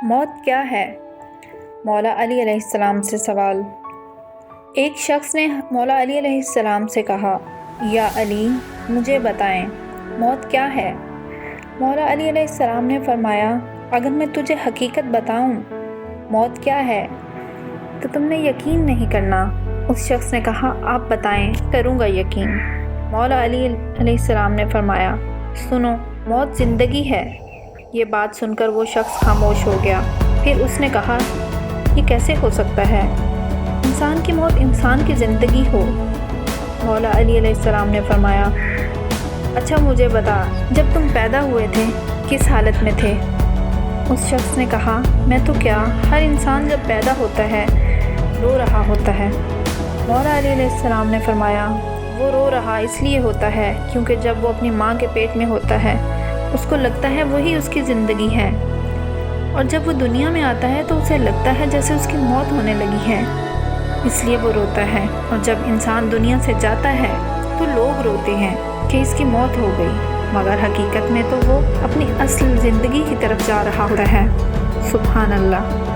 موت کیا ہے؟ مولا علی علیہ السلام سے سوال۔ ایک شخص نے مولا علی علیہ السلام سے کہا، یا علی مجھے بتائیں موت کیا ہے؟ مولا علی علیہ السلام نے فرمایا، اگر میں تجھے حقیقت بتاؤں موت کیا ہے تو تم نے یقین نہیں کرنا۔ اس شخص نے کہا، آپ بتائیں، کروں گا یقین۔ مولا علی علیہ السلام نے فرمایا، سنو، موت زندگی ہے۔ یہ بات سن کر وہ شخص خاموش ہو گیا۔ پھر اس نے کہا، یہ کیسے ہو سکتا ہے؟ انسان کی موت انسان کی زندگی ہو۔ مولا علی علیہ السلام نے فرمایا، اچھا مجھے بتا، جب تم پیدا ہوئے تھے کس حالت میں تھے؟ اس شخص نے کہا، میں تو کیا، ہر انسان جب پیدا ہوتا ہے رو رہا ہوتا ہے۔ مولا علی علیہ السلام نے فرمایا، وہ رو رہا اس لیے ہوتا ہے کیونکہ جب وہ اپنی ماں کے پیٹ میں ہوتا ہے اس کو لگتا ہے وہی اس کی زندگی ہے، اور جب وہ دنیا میں آتا ہے تو اسے لگتا ہے جیسے اس کی موت ہونے لگی ہے، اس لیے وہ روتا ہے۔ اور جب انسان دنیا سے جاتا ہے تو لوگ روتے ہیں کہ اس کی موت ہو گئی، مگر حقیقت میں تو وہ اپنی اصل زندگی کی طرف جا رہا ہوتا ہے۔ سبحان اللہ۔